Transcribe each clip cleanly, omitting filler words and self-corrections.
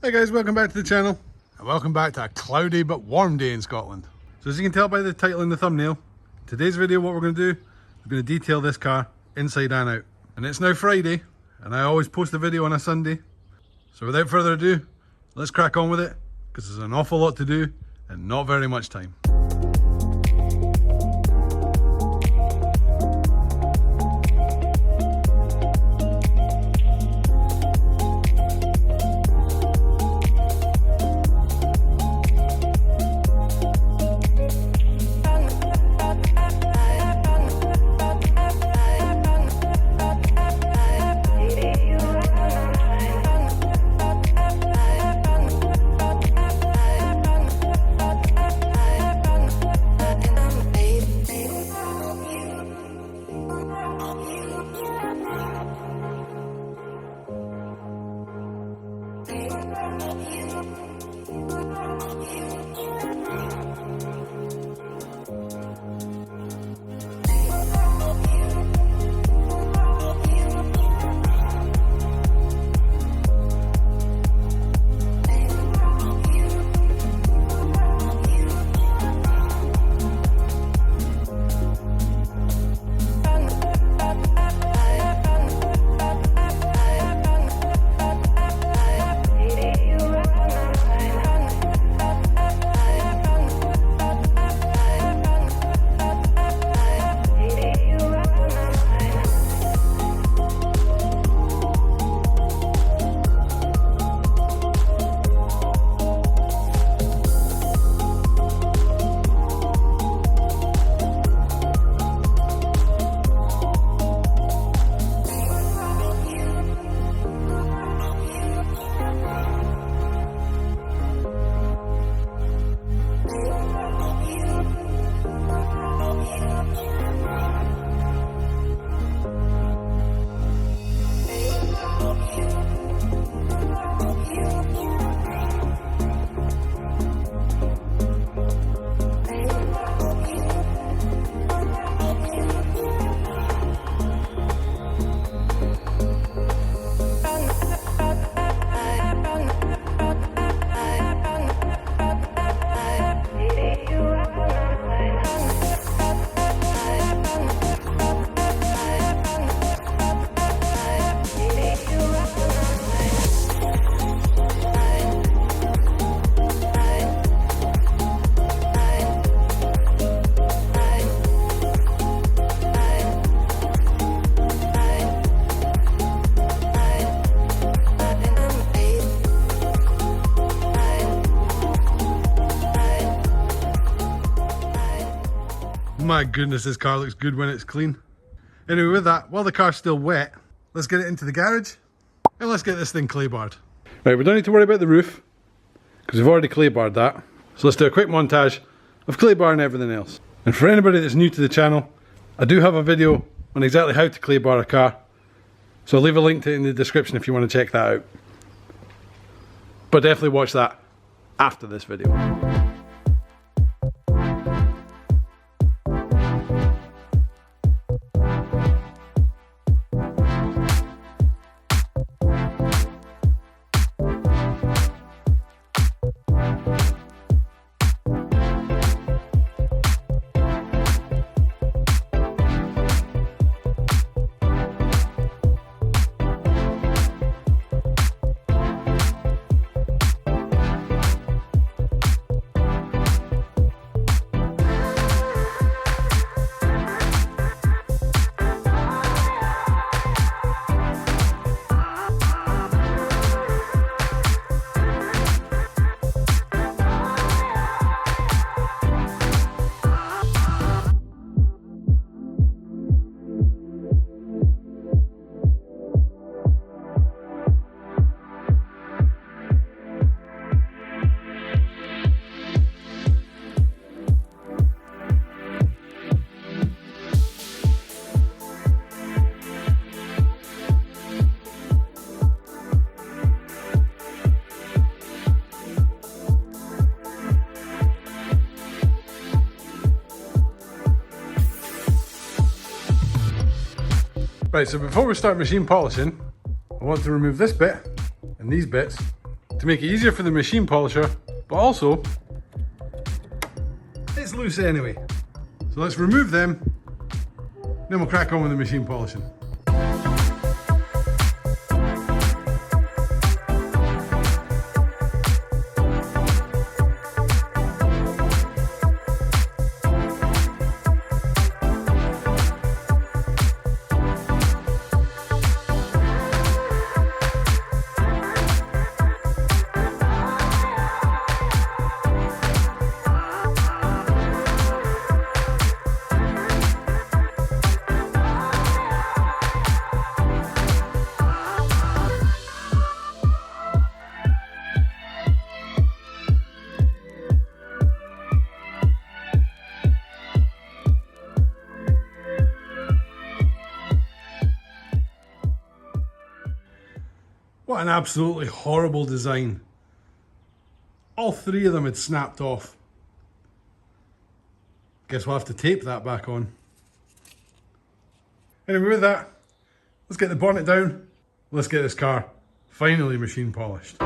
Hey guys, welcome back to the channel and welcome back to a cloudy but warm day in Scotland. So as you can tell by the title and the thumbnail, today's video what we're going to do, we're going to detail this car inside and out. And it's now Friday and I always post a video on a Sunday. So without further ado, let's crack on with it because there's an awful lot to do and not very much time. My goodness, this car looks good when it's clean. Anyway, with that, while the car's still wet, let's get it into the garage and let's get this thing clay barred. Right, we don't need to worry about the roof because we've already clay barred that. So let's do a quick montage of clay bar and everything else. And for anybody that's new to the channel, I do have a video on exactly how to clay bar a car. So I'll leave a link to it in the description if you want to check that out. But definitely watch that after this video. Right, so before we start machine polishing, I want to remove this bit and these bits to make it easier for the machine polisher, but also it's loose anyway. So let's remove them, then we'll crack on with the machine polishing. What an absolutely horrible design. All three of them had snapped off. Guess we'll have to tape that back on. Anyway, with that, let's get the bonnet down. Let's get this car finally machine polished.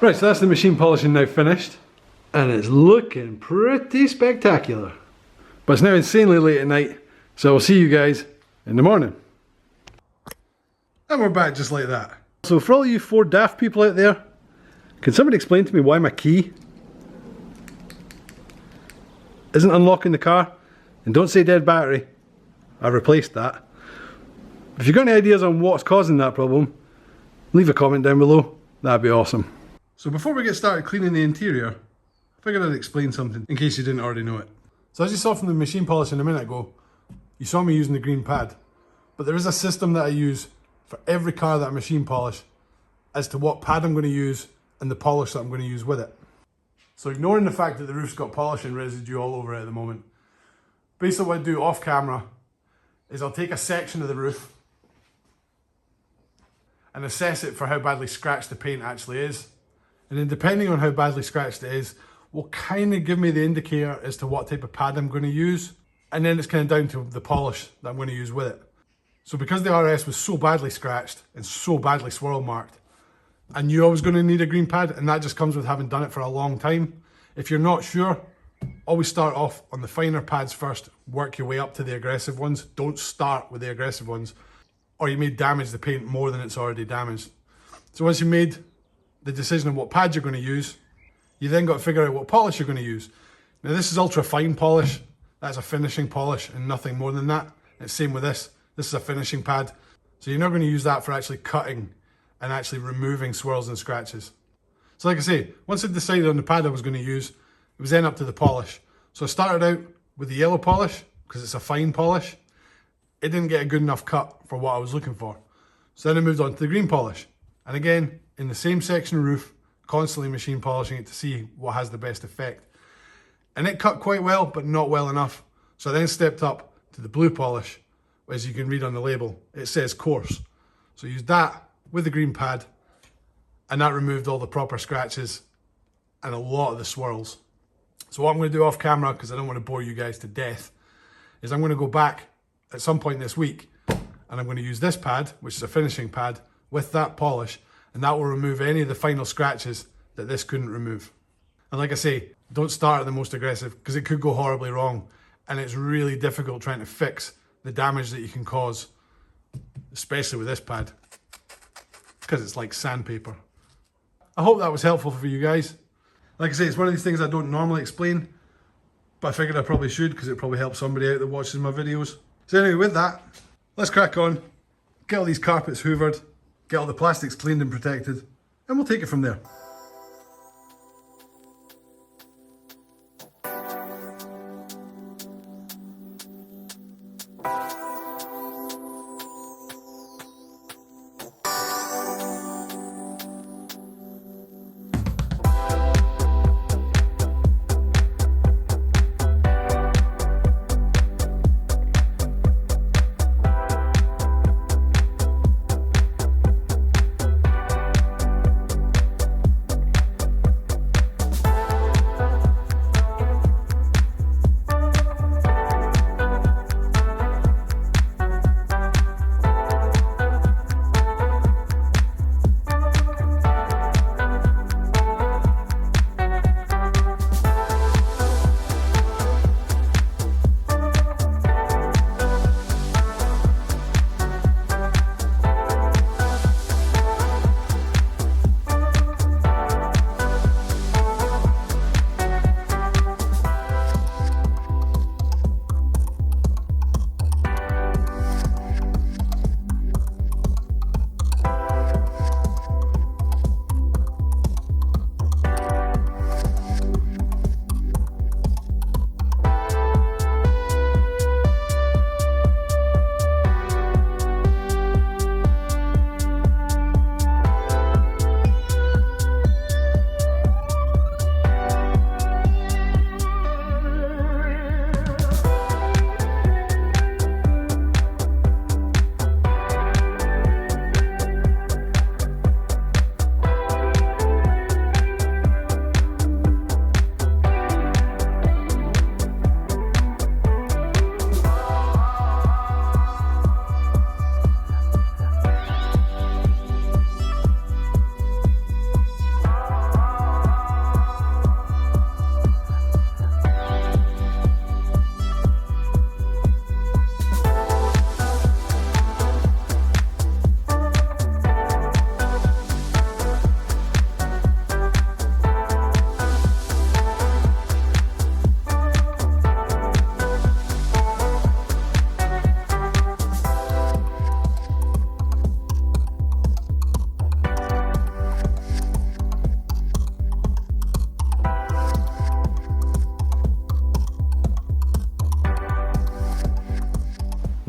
Right, so that's the machine polishing now finished, and it's looking pretty spectacular. But it's now insanely late at night, so I'll see you guys in the morning. And we're back just like that. So for all you four daft people out there, can somebody explain to me why my key isn't unlocking the car? And don't say dead battery, I've replaced that. If you've got any ideas on what's causing that problem, leave a comment down below, that'd be awesome. So before we get started cleaning the interior, I figured I'd explain something in case you didn't already know it. So as you saw from the machine polishing a minute ago, you saw me using the green pad. But there is a system that I use for every car that I machine polish as to what pad I'm going to use and the polish that I'm going to use with it. So ignoring the fact that the roof's got polishing residue all over it at the moment, basically what I do off camera is I'll take a section of the roof and assess it for how badly scratched the paint actually is. And then depending on how badly scratched it is, will kind of give me the indicator as to what type of pad I'm going to use. And then it's kind of down to the polish that I'm going to use with it. So because the RS was so badly scratched and so badly swirl marked, I knew I was going to need a green pad, and that just comes with having done it for a long time. If you're not sure, always start off on the finer pads first, work your way up to the aggressive ones. Don't start with the aggressive ones, or you may damage the paint more than it's already damaged. So once you made the decision on what pad you're going to use, you then got to figure out what polish you're going to use. Now this is ultra fine polish. That's a finishing polish and nothing more than that. It's same with this. This is a finishing pad. So you're not going to use that for actually cutting and actually removing swirls and scratches. So like I say, once I decided on the pad I was going to use, it was then up to the polish. So I started out with the yellow polish because it's a fine polish. It didn't get a good enough cut for what I was looking for. So then I moved on to the green polish. And again, in the same section of roof, constantly machine polishing it to see what has the best effect. And it cut quite well, but not well enough. So I then stepped up to the blue polish. As you can read on the label, it says coarse. So I used that with the green pad, and that removed all the proper scratches and a lot of the swirls. So what I'm going to do off camera, because I don't want to bore you guys to death, is I'm going to go back at some point this week and I'm going to use this pad, which is a finishing pad, with that polish, and that will remove any of the final scratches that this couldn't remove. And like I say, don't start at the most aggressive because it could go horribly wrong, and it's really difficult trying to fix the damage that you can cause, especially with this pad, because it's like sandpaper. I hope that was helpful for you guys. Like I say, it's one of these things I don't normally explain, but I figured I probably should because it probably helps somebody out that watches my videos. So anyway, with that, let's crack on, get all these carpets hoovered, get all the plastics cleaned and protected, and we'll take it from there.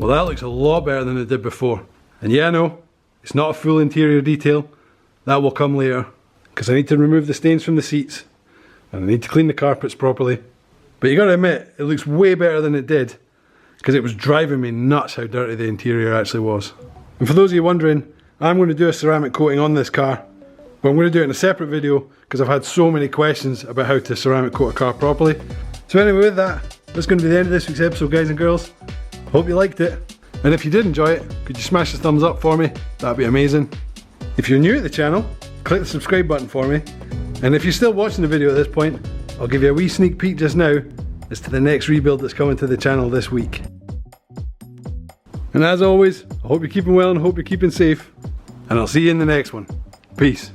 Well, that looks a lot better than it did before. And yeah, I know, It's not a full interior detail. That will come later, because I need to remove the stains from the seats and I need to clean the carpets properly. But you gotta admit, it looks way better than it did, because it was driving me nuts how dirty the interior actually was. And for those of you wondering, I'm going to do a ceramic coating on this car, but I'm going to do it in a separate video because I've had so many questions about how to ceramic coat a car properly. So anyway, with that, that's going to be the end of this week's episode, guys and girls. Hope you liked it, and if you did enjoy it, could you smash the thumbs up for me? That'd be amazing. If you're new at the channel, click the subscribe button for me, and if you're still watching the video at this point, I'll give you a wee sneak peek just now as to the next rebuild that's coming to the channel this week. And as always, I hope you're keeping well and hope you're keeping safe, and I'll see you in the next one. Peace.